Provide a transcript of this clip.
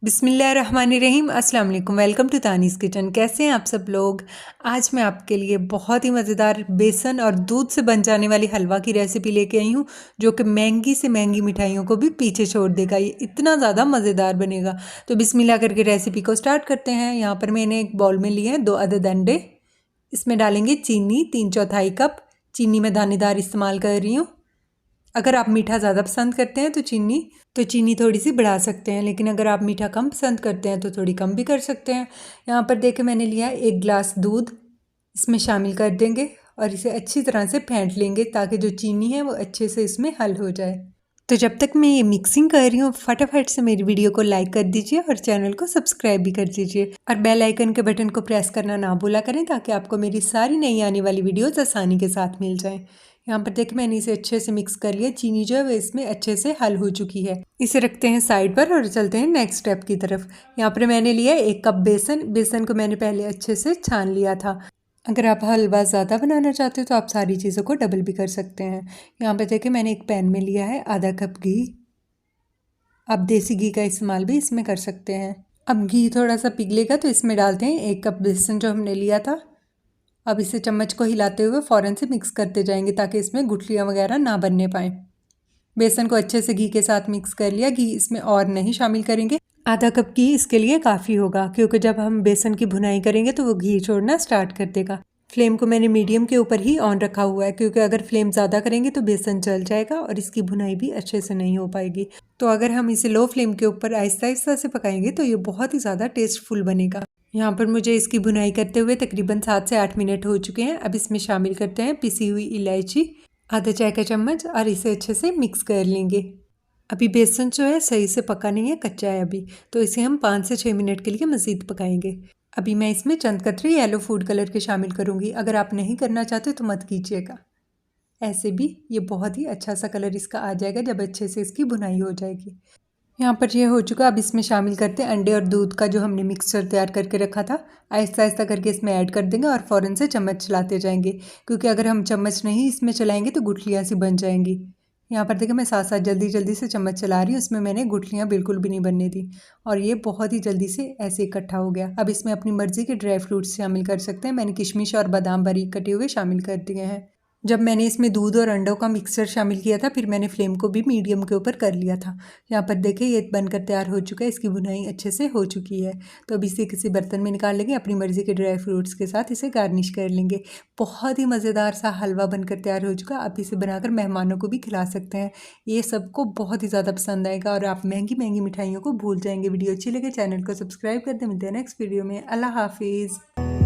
बिस्मिल्लाहिर्रहमानिर्रहीम। अस्सलाम वालेकुम। Welcome to Tani's kitchen. कैसे हैं आप सब लोग? आज मैं आपके लिए बहुत ही मज़ेदार बेसन और दूध से बन जाने वाली हलवा की रेसिपी लेके आई हूँ, जो कि महंगी से महंगी मिठाइयों को भी पीछे छोड़ देगा। ये इतना ज़्यादा मज़ेदार बनेगा। तो बिस्मिल्लाह करके रेसिपी को स्टार्ट करते हैं। यहाँ पर मैंने एक बाउल में लिए हैं 2 अदद अंडे। इसमें डालेंगे चीनी 3/4 कप। चीनी मैं दानेदार इस्तेमाल कर रही हूँ। अगर आप मीठा ज़्यादा पसंद करते हैं तो चीनी थोड़ी सी बढ़ा सकते हैं, लेकिन अगर आप मीठा कम पसंद करते हैं तो थोड़ी कम भी कर सकते हैं। यहाँ पर देखिए मैंने लिया है 1 गिलास दूध। इसमें शामिल कर देंगे और इसे अच्छी तरह से फेंट लेंगे ताकि जो चीनी है वो अच्छे से इसमें हल हो जाए। तो जब तक मैं ये मिक्सिंग कर रही हूँ, फटाफट से मेरी वीडियो को लाइक कर दीजिए और चैनल को सब्सक्राइब भी कर दीजिए और बेल आइकन के बटन को प्रेस करना ना भूला करें ताकि आपको मेरी सारी नई आने वाली वीडियोस आसानी के साथ मिल जाएं। यहाँ पर देखिए मैंने इसे अच्छे से मिक्स कर लिया। चीनी जो है वो इसमें अच्छे से हल हो चुकी है। इसे रखते हैं साइड पर और चलते हैं नेक्स्ट स्टेप की तरफ। यहाँ पर मैंने लिया 1 कप बेसन। बेसन को मैंने पहले अच्छे से छान लिया था। अगर आप हलवा ज़्यादा बनाना चाहते हो तो आप सारी चीज़ों को डबल भी कर सकते हैं। यहाँ पे देखिए मैंने एक पैन में लिया है आधा कप घी। आप देसी घी का इस्तेमाल भी इसमें कर सकते हैं। अब घी थोड़ा सा पिघलेगा तो इसमें डालते हैं 1 कप बेसन जो हमने लिया था। अब इसे चम्मच को हिलाते हुए फ़ौरन से मिक्स करते जाएंगे ताकि इसमें गुठलियाँ वगैरह ना बनने पाएँ। बेसन को अच्छे से घी के साथ मिक्स कर लिया। घी इसमें और नहीं शामिल करेंगे। आधा कप घी इसके लिए काफ़ी होगा, क्योंकि जब हम बेसन की भुनाई करेंगे तो वो घी छोड़ना स्टार्ट कर देगा। फ्लेम को मैंने मीडियम के ऊपर ही ऑन रखा हुआ है, क्योंकि अगर फ्लेम ज़्यादा करेंगे तो बेसन जल जाएगा और इसकी भुनाई भी अच्छे से नहीं हो पाएगी। तो अगर हम इसे लो फ्लेम के ऊपर आहिस्ता आहिस्ता से पकाएंगे तो ये बहुत ही ज़्यादा टेस्टफुल बनेगा। यहाँ पर मुझे इसकी भुनाई करते हुए तकरीबन 7 से 8 मिनट हो चुके हैं। अब इसमें शामिल करते हैं पिसी हुई इलायची आधा चाय का चम्मच और इसे अच्छे से मिक्स कर लेंगे। अभी बेसन जो है सही से पका नहीं है, कच्चा है अभी, तो इसे हम 5 से 6 मिनट के लिए मज़ीद पकाएंगे। अभी मैं इसमें चंद कतरे येलो फूड कलर के शामिल करूँगी। अगर आप नहीं करना चाहते तो मत कीजिएगा। ऐसे भी ये बहुत ही अच्छा सा कलर इसका आ जाएगा जब अच्छे से इसकी भुनाई हो जाएगी। यहाँ पर ये हो चुका। अब इसमें शामिल करते हैं अंडे और दूध का जो हमने मिक्सचर तैयार करके रखा था। आहिस्ता आहिस्ता करके इसमें ऐड कर देंगे और फ़ौरन से चम्मच चलाते जाएंगे, क्योंकि अगर हम चम्मच नहीं इसमें चलाएंगे तो गुठलियाँ सी बन जाएंगी। यहाँ पर देखिए मैं साथ साथ जल्दी जल्दी से चम्मच चला रही हूँ। इसमें मैंने गुठलियाँ बिल्कुल भी नहीं बनने दी और ये बहुत ही जल्दी से ऐसे इकट्ठा हो गया। अब इसमें अपनी मर्ज़ी के ड्राई फ्रूट्स शामिल कर सकते हैं। मैंने किशमिश और बादाम बारीक कटे हुए शामिल कर दिए हैं। जब मैंने इसमें दूध और अंडों का मिक्सचर शामिल किया था, फिर मैंने फ्लेम को भी मीडियम के ऊपर कर लिया था। यहाँ पर देखिए ये बनकर तैयार हो चुका है। इसकी भुनाई अच्छे से हो चुकी है। तो अब इसे किसी बर्तन में निकाल लेंगे। अपनी मर्ज़ी के ड्राई फ्रूट्स के साथ इसे गार्निश कर लेंगे। बहुत ही मज़ेदार सा हलवा बनकर तैयार हो चुका है। आप इसे बनाकर मेहमानों को भी खिला सकते हैं। ये सबको बहुत ही ज़्यादा पसंद आएगा और आप महंगी महंगी मिठाइयों को भूल जाएंगे। वीडियो अच्छी लगे चैनल को सब्सक्राइब कर दें। मिलते हैं नेक्स्ट वीडियो में। अल्लाह हाफिज़।